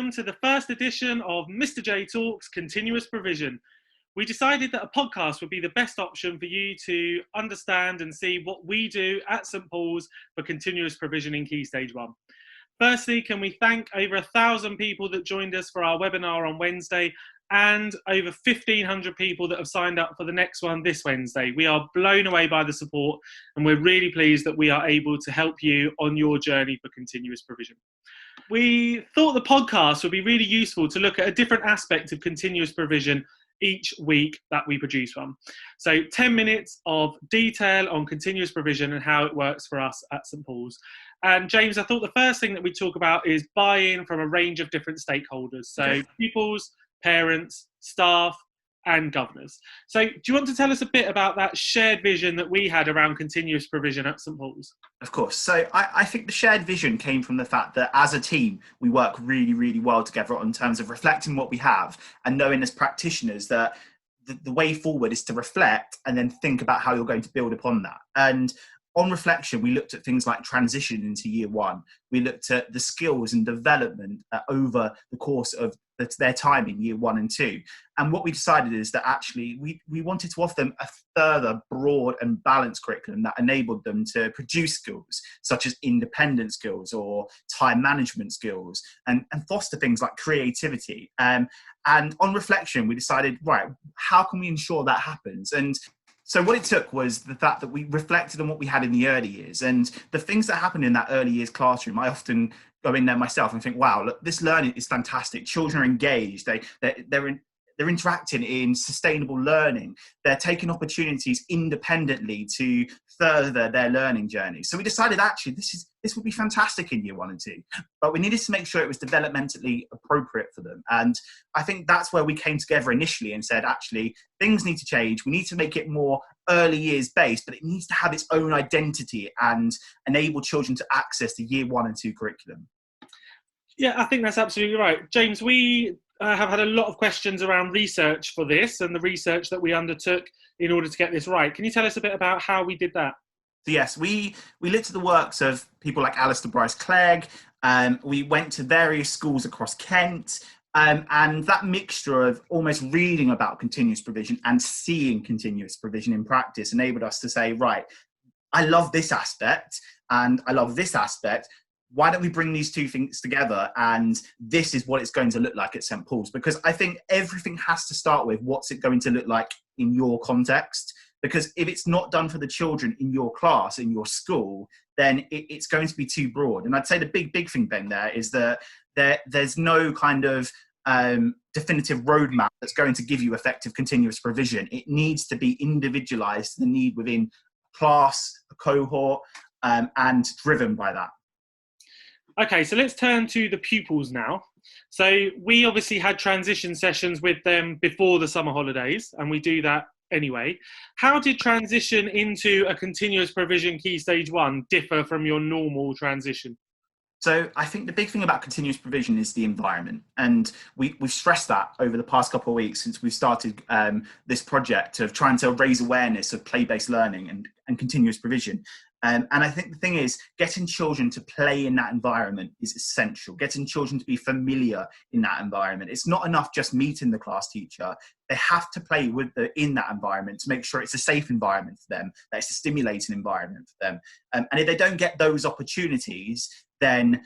welcome to the first edition of Mr. J Talks Continuous Provision. We decided that a podcast would be the best option for you to understand and see what we do at St Paul's for continuous provision in Key Stage 1. Firstly, can we thank over 1,000 people that joined us for our webinar on Wednesday and over 1,500 people that have signed up for the next one this Wednesday. We are blown away by the support and we're really pleased that we are able to help you on your journey for continuous provision. We thought the podcast would be really useful to look at a different aspect of continuous provision each week that we produce one. So 10 minutes of detail on continuous provision and how it works for us at St Paul's. And James, I thought the first thing that we talk about is buy-in from a range of different stakeholders. So pupils, parents, staff, and governors. So do you want to tell us a bit about that shared vision that we had around continuous provision at St Paul's? Of course. So I think the shared vision came from the fact that as a team, we work really, really well together in terms of reflecting what we have and knowing as practitioners that the way forward is to reflect and then think about how you're going to build upon that. And on reflection, we looked at things like transition into year one. We looked at the skills and development over the course of their time in year 1 and 2. And what we decided is that actually we wanted to offer them a further broad and balanced curriculum that enabled them to produce skills such as independent skills or time management skills and foster things like creativity. And on reflection, we decided, right, how can we ensure that happens? And so what it took was the fact that we reflected on what we had in the early years and the things that happened in that early years classroom. I often go in there myself and think, wow, look, this learning is fantastic. Children are engaged. They're interacting in sustainable learning. They're taking opportunities independently to further their learning journey. So we decided actually this would be fantastic in year 1 and 2, but we needed to make sure it was developmentally appropriate for them. And I think that's where we came together initially and said, actually, things need to change. We need to make it more early years based, but it needs to have its own identity and enable children to access the year 1 and 2 curriculum. Yeah, I think that's absolutely right. James, we have had a lot of questions around research for this and the research that we undertook in order to get this right. Can you tell us a bit about how we did that? So yes, we looked at the works of people like Alistair Bryce Clegg. We went to various schools across Kent. And that mixture of almost reading about continuous provision and seeing continuous provision in practice enabled us to say, right, I love this aspect and I love this aspect. Why don't we bring these two things together? And this is what it's going to look like at St Paul's. Because I think everything has to start with what's it going to look like in your context. Because if it's not done for the children in your class, in your school, then it's going to be too broad. And I'd say the big thing, Ben, there is that there's no kind of definitive roadmap that's going to give you effective continuous provision. It needs to be individualized to the need within class, a cohort, and driven by that. Okay, so let's turn to the pupils now. So we obviously had transition sessions with them before the summer holidays, and we do that anyway. How did transition into a continuous provision Key Stage 1 differ from your normal transition? So I think the big thing about continuous provision is the environment. And we've stressed that over the past couple of weeks since we started this project of trying to raise awareness of play-based learning and continuous provision. And I think the thing is, getting children to play in that environment is essential. Getting children to be familiar in that environment. It's not enough just meeting the class teacher. They have to play in that environment to make sure it's a safe environment for them, that it's a stimulating environment for them. And if they don't get those opportunities, then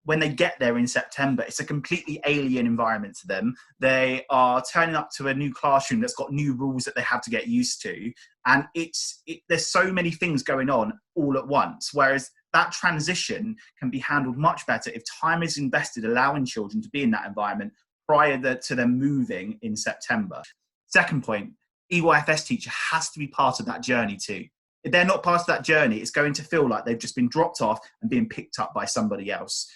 when they get there in September, it's a completely alien environment to them. They are turning up to a new classroom that's got new rules that they have to get used to. And there's so many things going on all at once, whereas that transition can be handled much better if time is invested allowing children to be in that environment prior to them moving in September. Second point, EYFS teacher has to be part of that journey too. If they're not part of that journey, it's going to feel like they've just been dropped off and being picked up by somebody else.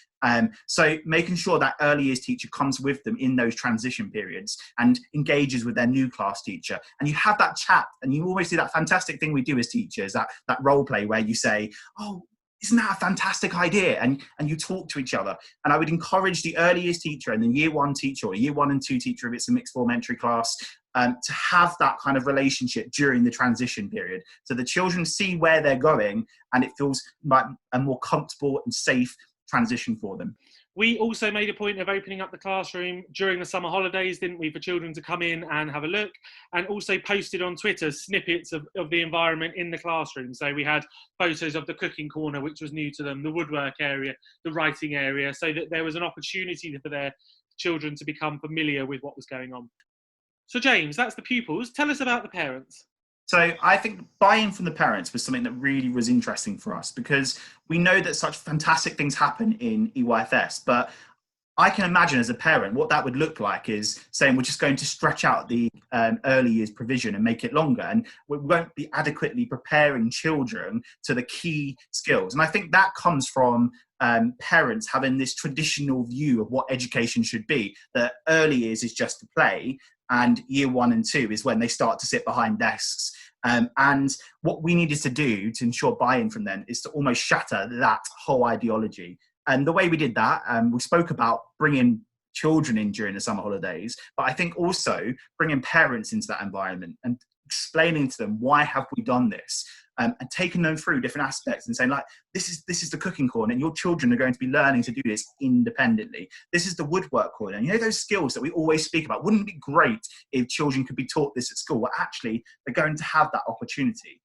So making sure that early years teacher comes with them in those transition periods and engages with their new class teacher. And you have that chat, and you always do that fantastic thing we do as teachers, that role play where you say, oh, isn't that a fantastic idea? And you talk to each other. And I would encourage the early years teacher and the year 1 teacher or year 1 and 2 teacher if it's a mixed form entry class to have that kind of relationship during the transition period. So the children see where they're going and it feels like a more comfortable and safe transition for them. We also made a point of opening up the classroom during the summer holidays, didn't we, for children to come in and have a look, and also posted on Twitter snippets of the environment in the classroom. So we had photos of the cooking corner, which was new to them, the woodwork area, the writing area, so that there was an opportunity for their children to become familiar with what was going on. So James, that's the pupils. Tell us about the parents. So I think buy-in from the parents was something that really was interesting for us, because we know that such fantastic things happen in EYFS, but I can imagine as a parent what that would look like is saying we're just going to stretch out the early years provision and make it longer, and we won't be adequately preparing children to the key skills. And I think that comes from parents having this traditional view of what education should be, that early years is just to play, and year 1 and 2 is when they start to sit behind desks. And what we needed to do to ensure buy-in from them is to almost shatter that whole ideology. And the way we did that, we spoke about bringing children in during the summer holidays, but I think also bringing parents into that environment and explaining to them why have we done this, and taking them through different aspects and saying, like, this is the cooking corner, and your children are going to be learning to do this independently. This is the woodwork corner, and you know those skills that we always speak about. Wouldn't it be great if children could be taught this at school? Well, actually, they're going to have that opportunity.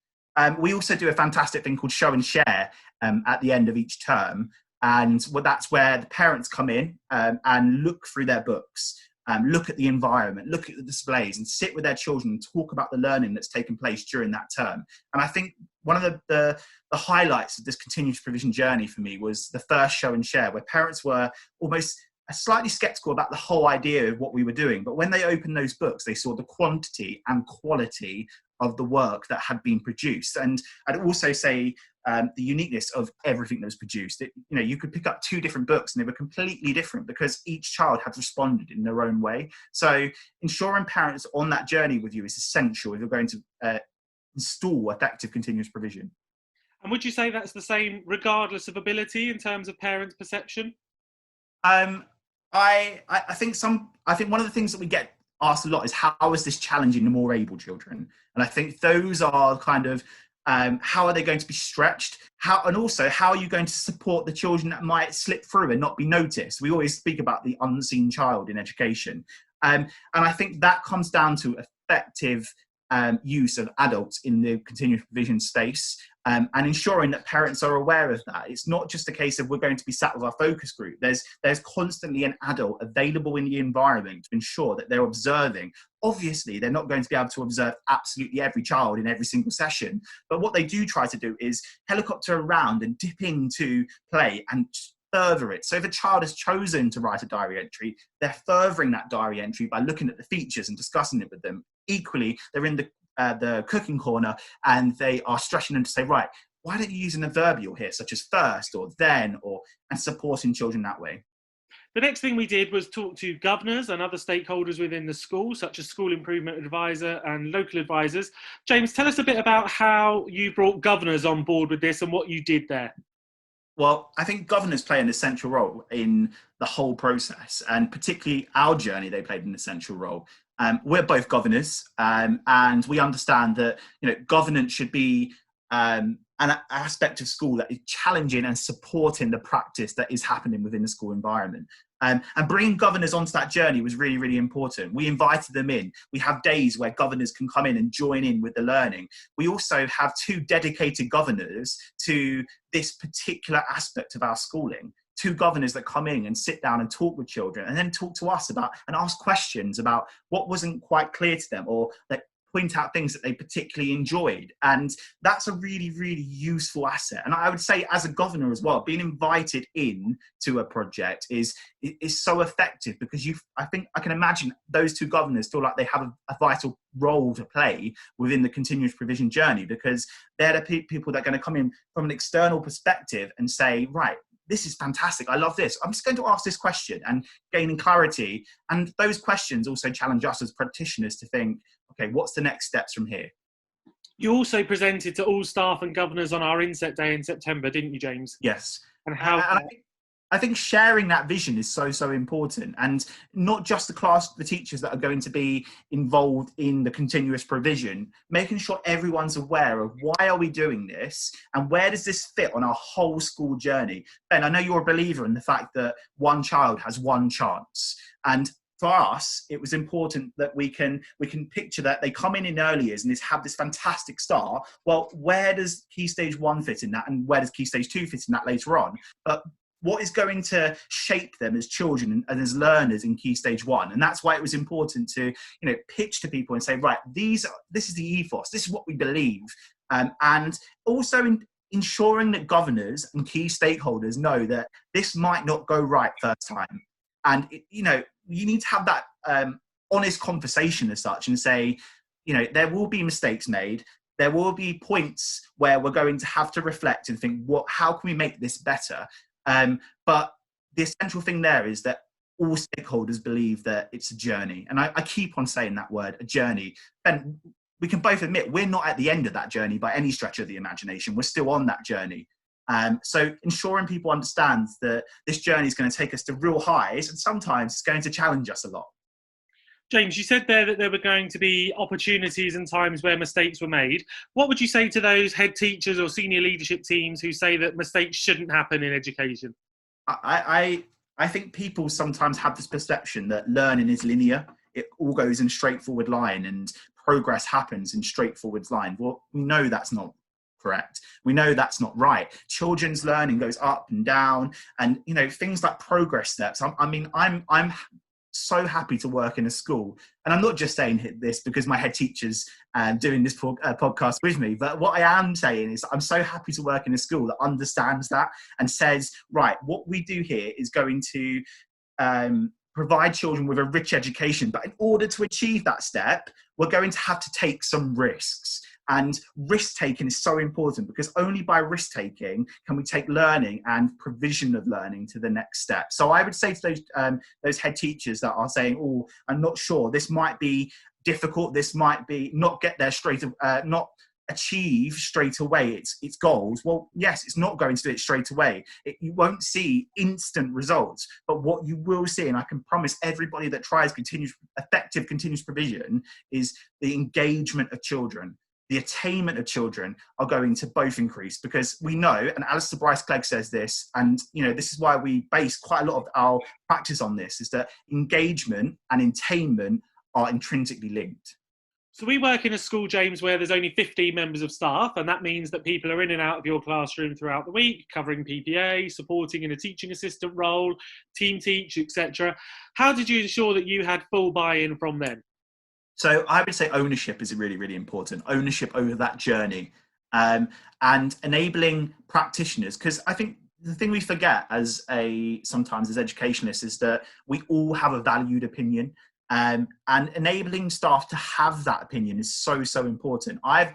We also do a fantastic thing called show and share at the end of each term. And that's where the parents come in and look through their books, look at the environment, look at the displays, and sit with their children and talk about the learning that's taken place during that term. And I think one of the highlights of this continuous provision journey for me was the first show and share, where parents were almost slightly skeptical about the whole idea of what we were doing. But when they opened those books, they saw the quantity and quality of the work that had been produced. And I'd also say the uniqueness of everything that was produced. You could pick up 2 different books and they were completely different because each child had responded in their own way. So ensuring parents on that journey with you is essential if you're going to install effective continuous provision. And would you say that's the same regardless of ability in terms of parents' perception? I think one of the things that we get asked a lot is, how is this challenging the more able children? And I think those are kind of how are they going to be stretched? And also, how are you going to support the children that might slip through and not be noticed? We always speak about the unseen child in education. And I think that comes down to effective use of adults in the continuous provision space, and ensuring that parents are aware of that. It's not just a case of we're going to be sat with our focus group. There's constantly an adult available in the environment to ensure that they're observing. Obviously, they're not going to be able to observe absolutely every child in every single session, but what they do try to do is helicopter around and dip into play and further it. So if a child has chosen to write a diary entry, they're furthering that diary entry by looking at the features and discussing it with them. Equally, they're in the cooking corner and they are stretching them to say, right, why don't you use an adverbial here, such as first or then, and supporting children that way. The next thing we did was talk to governors and other stakeholders within the school, such as school improvement advisor and local advisors. James, tell us a bit about how you brought governors on board with this and what you did there. Well, I think governors play an essential role in the whole process, and particularly our journey, they played an essential role. We're both governors, and we understand that governance should be an aspect of school that is challenging and supporting the practice that is happening within the school environment. And bringing governors onto that journey was really, really important. We invited them in. We have days where governors can come in and join in with the learning. We also have 2 dedicated governors to this particular aspect of our schooling. 2 governors that come in and sit down and talk with children, and then talk to us about and ask questions about what wasn't quite clear to them, or that point out things that they particularly enjoyed. And that's a really, really useful asset. And I would say, as a governor as well, being invited in to a project is so effective, because I can imagine those 2 governors feel like they have a vital role to play within the continuous provision journey, because they're the people that are going to come in from an external perspective and say, right, this is fantastic, I love this, I'm just going to ask this question, and gaining clarity. And those questions also challenge us as practitioners to think, okay, what's the next steps from here? You also presented to all staff and governors on our Inset Day in September, didn't you, James? Yes. And how? I think sharing that vision is so important, and not just the teachers that are going to be involved in the continuous provision, making sure everyone's aware of why are we doing this and where does this fit on our whole school journey. Ben, I know you're a believer in the fact that one child has one chance, and for us, it was important that we can picture that they come in early years and have this fantastic start. Well, where does Key Stage 1 fit in that, and where does Key Stage 2 fit in that later on? But what is going to shape them as children and as learners in Key Stage 1? And that's why it was important to, pitch to people and say, right, this is the ethos, this is what we believe. And also ensuring that governors and key stakeholders know that this might not go right first time. And, you need to have that honest conversation as such and say, there will be mistakes made. There will be points where we're going to have to reflect and think, how can we make this better? But the essential thing there is that all stakeholders believe that it's a journey. And I keep on saying that word, a journey. And we can both admit we're not at the end of that journey by any stretch of the imagination. We're still on that journey. So ensuring people understand that this journey is going to take us to real highs, and sometimes it's going to challenge us a lot. James, you said there that there were going to be opportunities and times where mistakes were made. What would you say to those head teachers or senior leadership teams who say that mistakes shouldn't happen in education? I think people sometimes have this perception that learning is linear. It all goes in a straightforward line and progress happens in straightforward line. Well, we know that's not correct. We know that's not right. Children's learning goes up and down, and things like progress steps. I'm so happy to work in a school, and I'm not just saying this because my head teacher's doing this podcast with me, but what I am saying is I'm so happy to work in a school that understands that and says, right, what we do here is going to provide children with a rich education, but in order to achieve that step, we're going to have to take some risks. And risk-taking is so important, because only by risk-taking can we take learning and provision of learning to the next step. So I would say to those head teachers that are saying, oh, I'm not sure, this might be difficult, this might be not achieve straight away its goals. Well, yes, it's not going to do it straight away. You won't see instant results, but what you will see, and I can promise everybody that tries effective continuous provision, is the engagement of children. The attainment of children are going to both increase, because we know, and Alistair Bryce-Clegg says this, and this is why we base quite a lot of our practice on this, is that engagement and attainment are intrinsically linked. So we work in a school, James, where there's only 15 members of staff, and that means that people are in and out of your classroom throughout the week, covering PPA, supporting in a teaching assistant role, team teach, etc. How did you ensure that you had full buy-in from them? So I would say ownership is really, really important. Ownership over that journey, and enabling practitioners, because I think the thing we forget sometimes as educationalists is that we all have a valued opinion, and enabling staff to have that opinion is so important. I've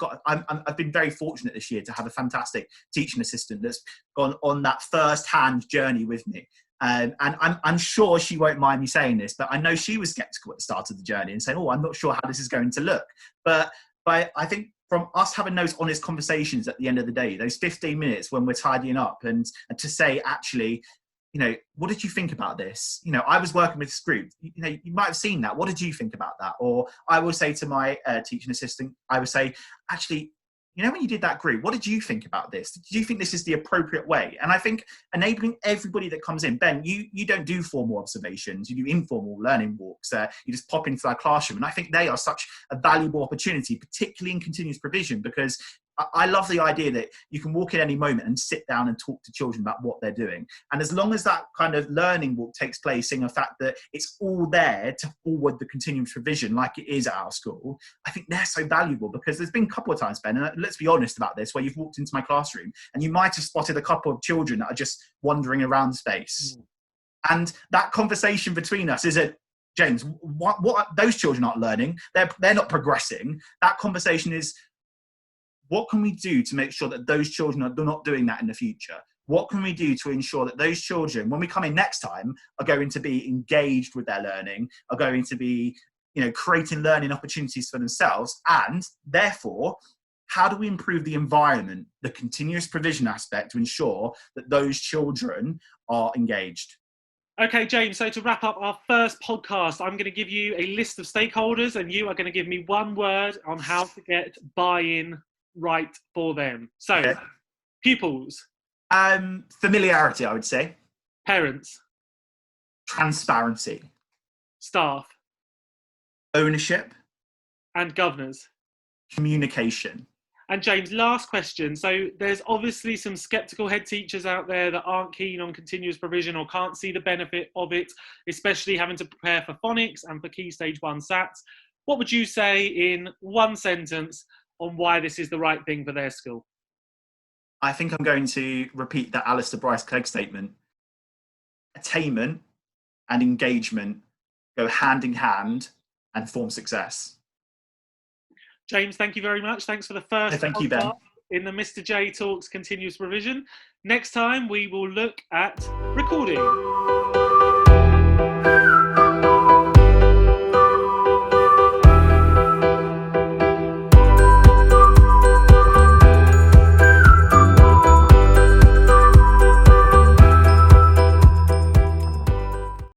been very fortunate this year to have a fantastic teaching assistant that's gone on that first-hand journey with me. And I'm sure she won't mind me saying this, but I know she was skeptical at the start of the journey and saying, oh, I'm not sure how this is going to look. But I think from us having those honest conversations at the end of the day, those 15 minutes when we're tidying up, and to say, actually, what did you think about this? I was working with this group. You might have seen that. What did you think about that? Or I will say to my teaching assistant, I would say, actually, when you did that group, what did you think about this? Do you think this is the appropriate way? And I think enabling everybody that comes in, Ben, you don't do formal observations, you do informal learning walks. You just pop into our classroom. And I think they are such a valuable opportunity, particularly in continuous provision, because I love the idea that you can walk in any moment and sit down and talk to children about what they're doing. And as long as that kind of learning walk takes place in the fact that it's all there to forward the continuous provision like it is at our school, I think they're so valuable, because there's been a couple of times, Ben, and let's be honest about this, where you've walked into my classroom and you might have spotted a couple of children that are just wandering around the space. And that conversation between us isn't, James, what those children aren't learning, they're not progressing. That conversation is, what can we do to make sure that those children are not doing that in the future? What can we do to ensure that those children, when we come in next time, are going to be engaged with their learning, are going to be, creating learning opportunities for themselves, and therefore how do we improve the environment, the continuous provision aspect, to ensure that those children are engaged? Okay, James, so to wrap up our first podcast, I'm going to give you a list of stakeholders and you are going to give me one word on how to get buy-in right for them. So, Okay. Pupils. Familiarity, I would say. Parents. Transparency. Staff. Ownership. And governors. Communication. And James, last question. So there's obviously some sceptical head teachers out there that aren't keen on continuous provision or can't see the benefit of it, especially having to prepare for phonics and for Key Stage 1 SATs. What would you say in one sentence on why this is the right thing for their school? I think I'm going to repeat that Alistair Bryce-Clegg statement. Attainment and engagement go hand in hand and form success. James, thank you very much. Thanks for the first Thank you, Ben. in the Mr. J Talks Continuous Provision. Next time, we will look at recording.